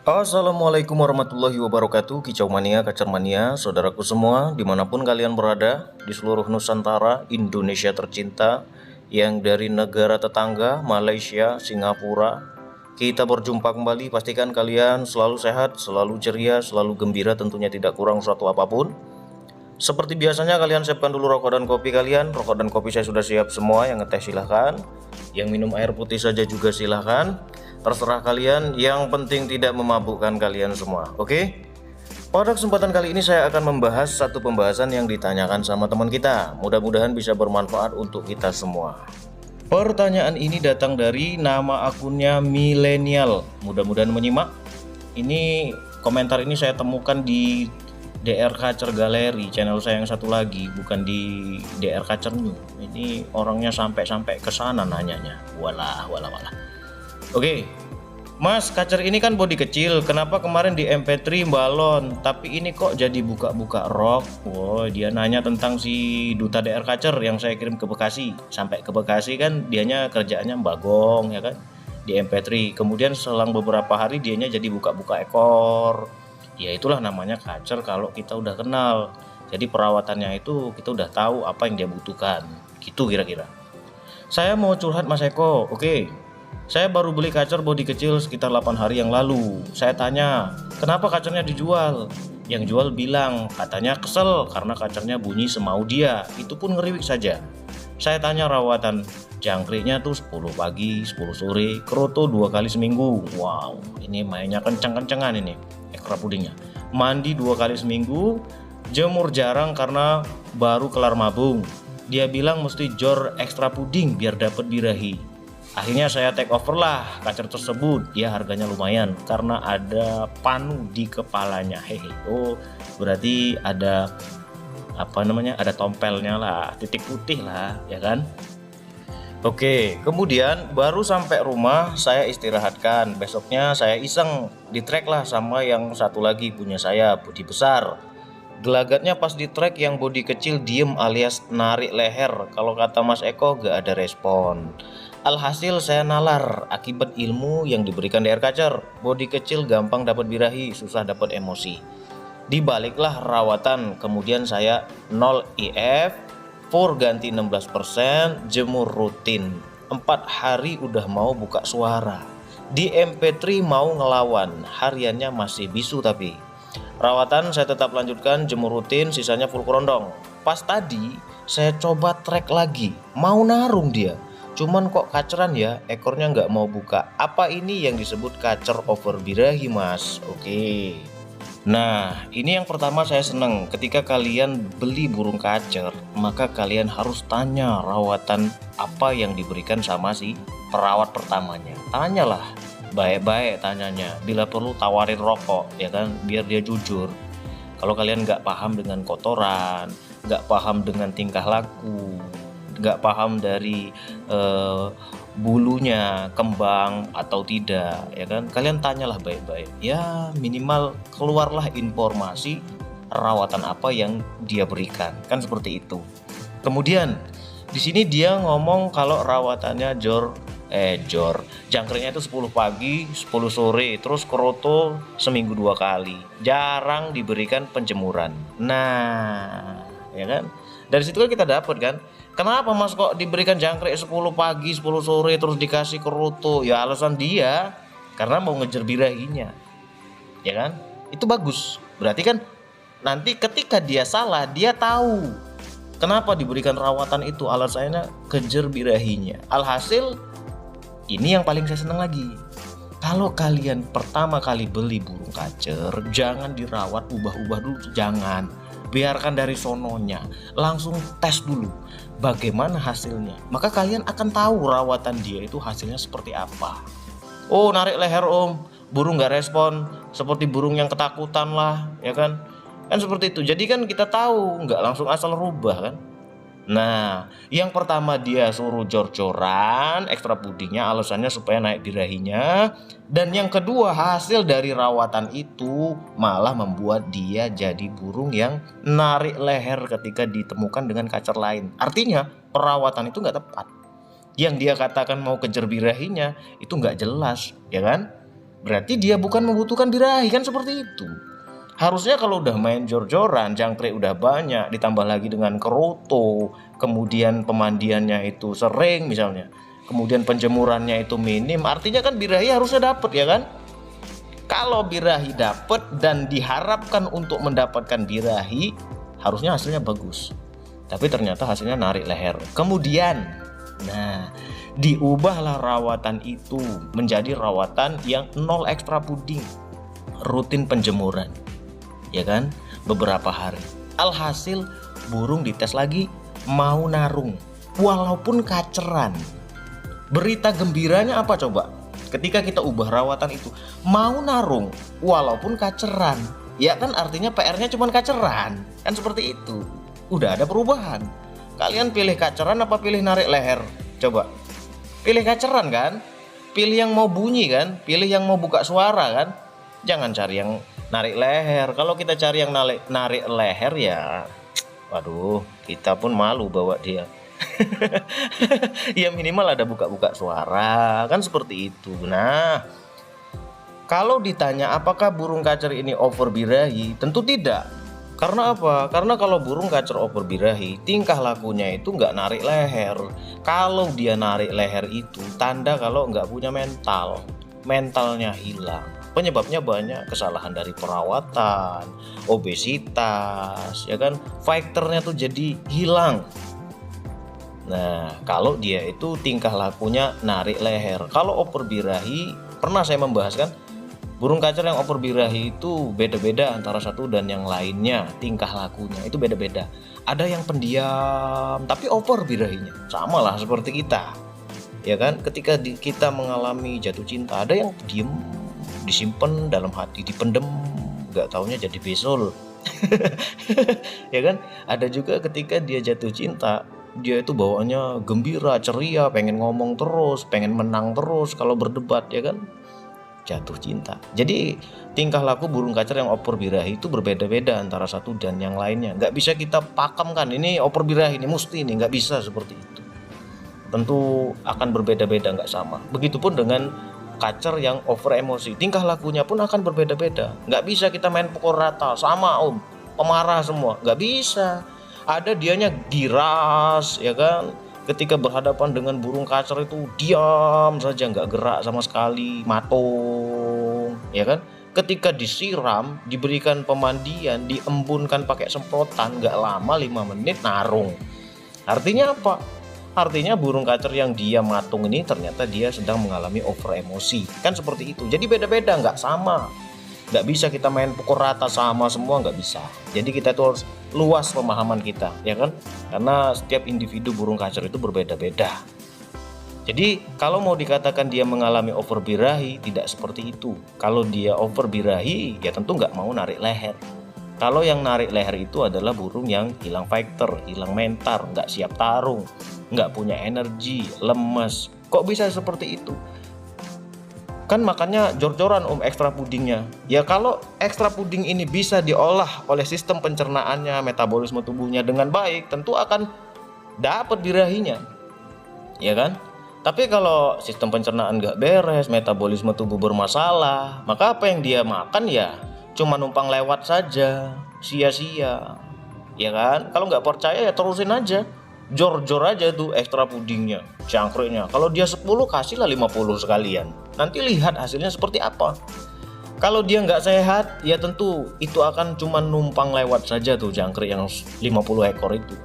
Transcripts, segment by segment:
Assalamualaikum warahmatullahi wabarakatuh, Kicau Mania, Kacar Mania, saudaraku semua, dimanapun kalian berada di seluruh Nusantara, Indonesia tercinta, yang dari negara tetangga, Malaysia, Singapura. Kita berjumpa kembali, pastikan kalian selalu sehat, selalu ceria, selalu gembira, tentunya tidak kurang suatu apapun. Seperti biasanya kalian siapkan dulu rokok dan kopi kalian. Rokok dan kopi saya sudah siap semua. Yang ngeteh silahkan, yang minum air putih saja juga silahkan. Terserah kalian, yang penting tidak memabukkan kalian semua. Oke? Pada kesempatan kali ini saya akan membahas satu pembahasan yang ditanyakan sama teman kita. Mudah-mudahan bisa bermanfaat untuk kita semua. Pertanyaan ini datang dari nama akunnya Milenial. Mudah-mudahan menyimak. Ini komentar ini saya temukan di DR Kacer Galeri, channel saya yang satu lagi, bukan di DR Kacer New. Ini orangnya sampai ke sana nanyanya. Walah. Oke. Mas, Kacer ini kan body kecil, kenapa kemarin di MP3 balon, tapi ini kok jadi buka-buka rok? Wow, dia nanya tentang si Duta DR Kacer yang saya kirim ke Bekasi. Sampai ke Bekasi kan dianya kerjaannya bagong ya kan, di MP3. Kemudian selang beberapa hari dianya jadi buka-buka ekor. Ya itulah namanya Kacer kalau kita udah kenal. Jadi perawatannya itu kita udah tahu apa yang dia butuhkan. Gitu kira-kira. Saya mau curhat Mas Eko. Oke. Saya baru beli Kacer body kecil sekitar 8 hari yang lalu. Saya tanya, kenapa Kacernya dijual? Yang jual bilang, katanya kesel karena Kacernya bunyi semau dia. Itu pun ngeriwik saja. Saya tanya rawatan, jangkriknya tuh 10 pagi, 10 sore, keroto 2 kali seminggu. Wow, ini mainnya kencang-kencangan ini, ekor pudingnya. Mandi 2 kali seminggu, jemur jarang karena baru kelar mabung. Dia bilang mesti jor ekstra puding biar dapat birahi. Akhirnya saya take over lah Kacer tersebut. Ya harganya lumayan karena ada panu di kepalanya. Hehe. Oh, berarti ada ada tompelnya lah, titik putih lah, ya kan? Oke, kemudian baru sampai rumah saya istirahatkan. Besoknya saya iseng di track lah sama yang satu lagi punya saya, bodi besar. Gelagatnya pas di track yang bodi kecil diem alias narik leher. Kalau kata Mas Eko gak ada respon. Alhasil saya nalar akibat ilmu yang diberikan DR Kacer. Bodi kecil gampang dapat birahi, susah dapat emosi. Dibaliklah rawatan, kemudian saya 0 IF, for ganti 16%, jemur rutin. 4 hari udah mau buka suara. Di MP3 mau ngelawan, hariannya masih bisu tapi. Rawatan saya tetap lanjutkan, jemur rutin, sisanya full kerondong. Pas tadi saya coba track lagi, mau narung dia. Cuman kok kaceran ya, ekornya nggak mau buka. Apa ini yang disebut Kacer over birahi mas? Oke. Nah, ini yang pertama saya seneng. Ketika kalian beli burung kacer, maka kalian harus tanya rawatan apa yang diberikan sama si perawat pertamanya. Tanyalah, baik-baik tanyanya. Bila perlu tawarin rokok, ya kan, biar dia jujur. Kalau kalian nggak paham dengan kotoran, nggak paham dengan tingkah laku, nggak paham dari bulunya kembang atau tidak, ya kan, kalian tanyalah baik-baik, ya minimal keluarlah informasi rawatan apa yang dia berikan, kan seperti itu. Kemudian di sini dia ngomong kalau rawatannya jangkriknya itu 10 pagi 10 sore, terus keroto seminggu 2 kali, jarang diberikan penjemuran. Nah ya kan, dari situ kan kita dapat kan, kenapa mas kok diberikan jangkrik 10 pagi 10 sore terus dikasih keroto? Ya alasan dia karena mau ngejar birahinya, ya kan, itu bagus. Berarti kan nanti ketika dia salah, dia tahu kenapa diberikan rawatan itu, alasannya kejar birahinya. Alhasil ini yang paling saya senang lagi, kalau kalian pertama kali beli burung kacer, jangan dirawat ubah-ubah dulu, jangan. Biarkan dari sononya, langsung tes dulu bagaimana hasilnya. Maka kalian akan tahu rawatan dia itu hasilnya seperti apa. Oh narik leher om, burung gak respon, seperti burung yang ketakutan lah, ya kan. Kan seperti itu, jadi kan kita tahu, nggak langsung asal rubah kan. Nah, yang pertama dia suruh jor-joran, ekstra pudingnya alasannya supaya naik birahinya. Dan yang kedua, hasil dari rawatan itu malah membuat dia jadi burung yang narik leher ketika ditemukan dengan kacer lain. Artinya perawatan itu nggak tepat. Yang dia katakan mau kejar birahinya itu nggak jelas, ya kan? berarti dia bukan membutuhkan birahi, kan seperti itu. Harusnya kalau udah main jor-joran, jangkrik udah banyak, ditambah lagi dengan kerutu, kemudian pemandiannya itu sering misalnya, kemudian penjemurannya itu minim, artinya kan birahi harusnya dapat, ya kan? Kalau birahi dapat dan diharapkan untuk mendapatkan birahi, harusnya hasilnya bagus. Tapi ternyata hasilnya narik leher. Kemudian, diubahlah rawatan itu menjadi rawatan yang 0 ekstra puding, rutin penjemuran, ya kan? Beberapa hari. Alhasil burung dites lagi mau narung, walaupun kaceran. Berita gembiranya apa coba? Ketika kita ubah rawatan itu, mau narung walaupun kaceran, ya kan artinya PR-nya cuma kaceran, kan seperti itu. Udah ada perubahan. Kalian pilih kaceran apa pilih narik leher? Coba. Pilih kaceran kan? Pilih yang mau bunyi kan? Pilih yang mau buka suara kan? Jangan cari yang narik leher. Kalau kita cari yang narik leher ya, waduh, kita pun malu bawa dia. Ya minimal ada buka-buka suara, kan seperti itu. Nah, kalau ditanya apakah burung kacer ini over birahi, tentu tidak. Karena apa? Karena kalau burung kacer over birahi, tingkah lakunya itu nggak narik leher. Kalau dia narik leher itu tanda kalau nggak punya mental, mentalnya hilang. Penyebabnya banyak, kesalahan dari perawatan, obesitas, ya kan, fighternya tuh jadi hilang. Nah, kalau dia itu tingkah lakunya narik leher. Kalau over birahi, pernah saya membahas kan, burung kacer yang over birahi itu beda-beda antara satu dan yang lainnya. Tingkah lakunya itu beda-beda. Ada yang pendiam tapi over birahinya, sama lah seperti kita, ya kan. Ketika kita mengalami jatuh cinta, ada yang diem, disimpan dalam hati, dipendem, nggak taunya jadi besul. Ya kan. Ada juga ketika dia jatuh cinta, dia itu bawaannya gembira, ceria, pengen ngomong terus, pengen menang terus kalau berdebat, ya kan. Jatuh cinta. Jadi tingkah laku burung kacer yang over birahi itu berbeda-beda antara satu dan yang lainnya. Nggak bisa kita pakamkan ini over birahi, ini mesti, ini nggak bisa seperti itu. Tentu akan berbeda-beda, nggak sama. Begitupun dengan kacer yang over emosi, tingkah lakunya pun akan berbeda-beda. Nggak bisa kita main pukul rata, sama pemarah semua, nggak bisa. Ada dianya giras, ya kan. Ketika berhadapan dengan burung kacer itu diam saja, nggak gerak sama sekali, matung, ya kan. Ketika disiram, diberikan pemandian, diembunkan pakai semprotan, nggak lama 5 menit narung. Artinya apa? Artinya burung kacer yang dia matung ini ternyata dia sedang mengalami over emosi, kan seperti itu. Jadi beda-beda, nggak sama. Nggak bisa kita main pukul rata sama semua, nggak bisa. Jadi kita tuh harus luas pemahaman kita, ya kan, karena setiap individu burung kacer itu berbeda-beda. Jadi kalau mau dikatakan dia mengalami over birahi, tidak seperti itu. Kalau dia over birahi, ya tentu nggak mau narik leher. Kalau yang narik leher itu adalah burung yang hilang fighter, hilang mental, nggak siap tarung, nggak punya energi, lemes. Kok bisa seperti itu? Kan makannya jor-joran ekstra pudingnya. Ya kalau ekstra puding ini bisa diolah oleh sistem pencernaannya, metabolisme tubuhnya dengan baik, tentu akan dapat birahinya, ya kan. Tapi kalau sistem pencernaan nggak beres, metabolisme tubuh bermasalah, maka apa yang dia makan ya cuma numpang lewat saja, sia-sia, ya kan. Kalau nggak percaya ya terusin aja, jor-jor aja tuh ekstra pudingnya, jangkriknya. Kalau dia 10, kasihlah 50 sekalian. Nanti lihat hasilnya seperti apa. Kalau dia nggak sehat, ya tentu itu akan cuma numpang lewat saja tuh jangkrik yang 50 ekor itu.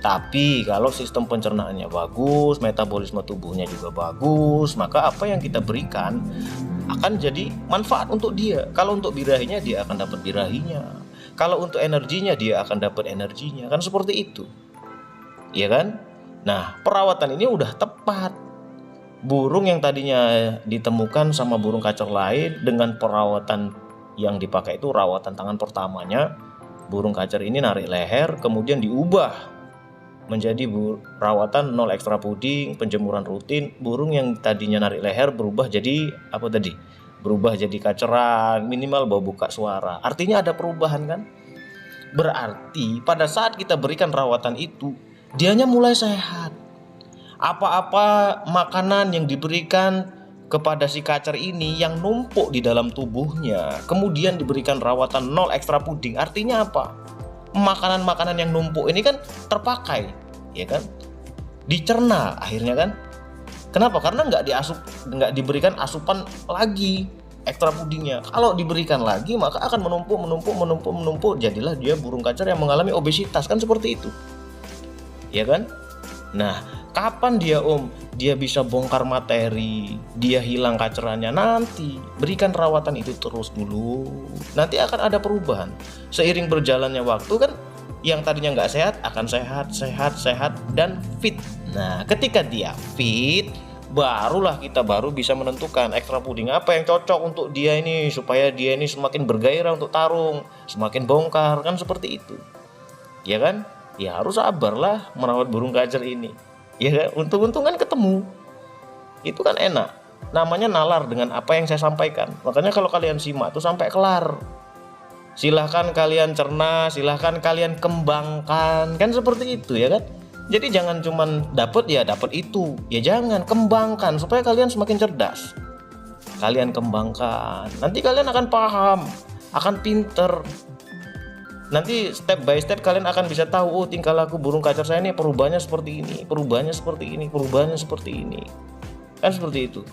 Tapi kalau sistem pencernaannya bagus, metabolisme tubuhnya juga bagus, maka apa yang kita berikan akan jadi manfaat untuk dia. Kalau untuk birahinya, dia akan dapat birahinya. Kalau untuk energinya, dia akan dapat energinya. Kan seperti itu, ya kan? Nah, perawatan ini udah tepat. Burung yang tadinya ditemukan sama burung kacer lain, dengan perawatan yang dipakai itu rawatan tangan pertamanya, burung kacer ini narik leher, kemudian diubah menjadi perawatan 0 ekstra puding, penjemuran rutin. Burung yang tadinya narik leher berubah jadi apa tadi? Berubah jadi kaceran, minimal bau buka suara. Artinya ada perubahan kan? Berarti pada saat kita berikan rawatan itu, dianya mulai sehat. Apa-apa makanan yang diberikan kepada si kacer ini yang numpuk di dalam tubuhnya, kemudian diberikan rawatan 0 ekstra puding. Artinya apa? Makanan-makanan yang numpuk ini kan terpakai, ya kan? Dicerna akhirnya kan? Kenapa? Karena nggak diberikan asupan lagi ekstra pudingnya. Kalau diberikan lagi maka akan menumpuk, jadilah dia burung kacer yang mengalami obesitas, kan seperti itu, ya kan? Nah, kapan dia bisa bongkar materi, dia hilang kacerannya? Nanti berikan rawatan itu terus dulu, nanti akan ada perubahan. Seiring berjalannya waktu kan, yang tadinya nggak sehat akan sehat dan fit. Nah, ketika dia fit, barulah kita bisa menentukan ekstra puding apa yang cocok untuk dia ini, supaya dia ini semakin bergairah untuk tarung, semakin bongkar, kan seperti itu, ya kan? Ya harus sabarlah merawat burung kacer ini, ya kan? Untung-untungan ketemu, itu kan enak, namanya nalar dengan apa yang saya sampaikan. Makanya kalau kalian simak tuh sampai kelar, silahkan kalian cerna, silahkan kalian kembangkan, kan seperti itu, ya kan? Jadi jangan cuman dapat itu, ya jangan, kembangkan supaya kalian semakin cerdas. Kalian kembangkan, nanti kalian akan paham, akan pinter. Nanti step by step kalian akan bisa tahu, oh tingkah laku burung kacer saya ini perubahannya seperti ini, perubahannya seperti ini. Kan seperti itu.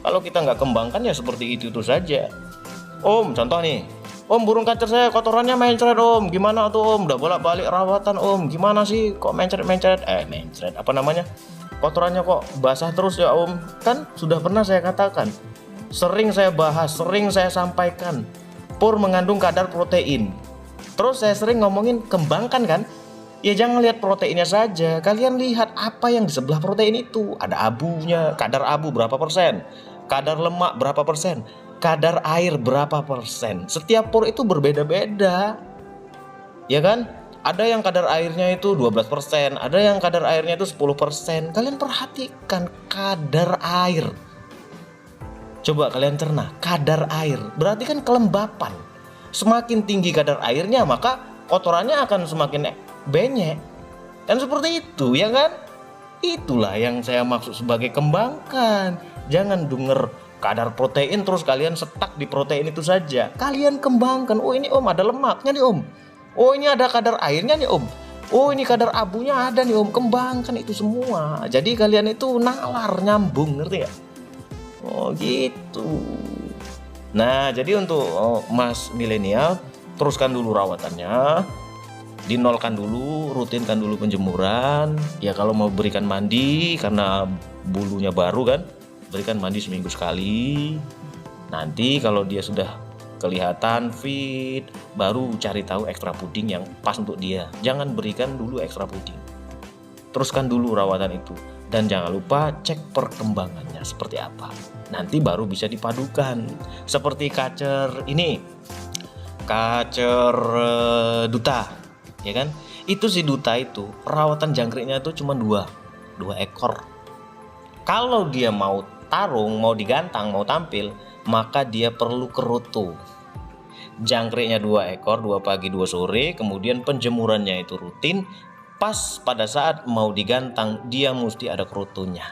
Kalau kita nggak kembangkan ya seperti itu saja. Om, contoh nih, Om, burung kacer saya kotorannya mencret Om, gimana tuh Om? Udah bolak-balik rawatan Om, gimana sih kok mencret, apa namanya? Kotorannya kok basah terus ya Om? Kan sudah pernah saya katakan, sering saya bahas, sering saya sampaikan, pur mengandung kadar protein. Terus saya sering ngomongin kembangkan kan? Ya jangan lihat proteinnya saja, kalian lihat apa yang di sebelah protein itu. Ada abunya, kadar abu berapa persen, kadar lemak berapa persen, kadar air berapa persen. Setiap pur itu berbeda-beda, ya kan? Ada yang kadar airnya itu 12%, ada yang kadar airnya itu 10%. Kalian perhatikan kadar air. Coba kalian cerna, kadar air berarti kan kelembapan. Semakin tinggi kadar airnya maka kotorannya akan semakin banyak. Kan seperti itu, ya kan? Itulah yang saya maksud sebagai kembangkan. Jangan denger kadar protein terus kalian stuck di protein itu saja. Kalian kembangkan. Oh ini Om ada lemaknya nih Om. Oh ini ada kadar airnya nih Om. Oh ini kadar abunya ada nih Om. Kembangkan itu semua. Jadi kalian itu nalar, nyambung, ngerti ya? Oh gitu. Nah, jadi untuk Mas milenial, teruskan dulu rawatannya, dinolkan dulu, rutinkan dulu penjemuran. Ya kalau mau berikan mandi karena bulunya baru kan, berikan mandi seminggu sekali. Nanti kalau dia sudah kelihatan fit, baru cari tahu ekstra puding yang pas untuk dia. Jangan berikan dulu ekstra puding. Teruskan dulu rawatan itu. Dan jangan lupa cek perkembangannya seperti apa. Nanti baru bisa dipadukan. Seperti kacer ini, kacer duta, ya kan? Itu si duta itu rawatan jangkriknya itu cuma dua ekor. Kalau dia mau tarung, mau digantang, mau tampil, maka dia perlu kerutu. Jangkriknya 2 ekor, 2 pagi 2 sore, kemudian penjemurannya itu rutin. Pas pada saat mau digantang dia mesti ada kerutunya.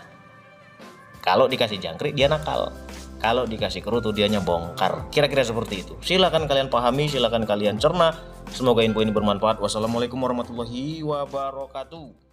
Kalau dikasih jangkrik dia nakal, kalau dikasih kerutu dianya bongkar. Kira-kira seperti itu. Silakan kalian pahami, silakan kalian cerna. Semoga info ini bermanfaat. Wassalamualaikum warahmatullahi wabarakatuh.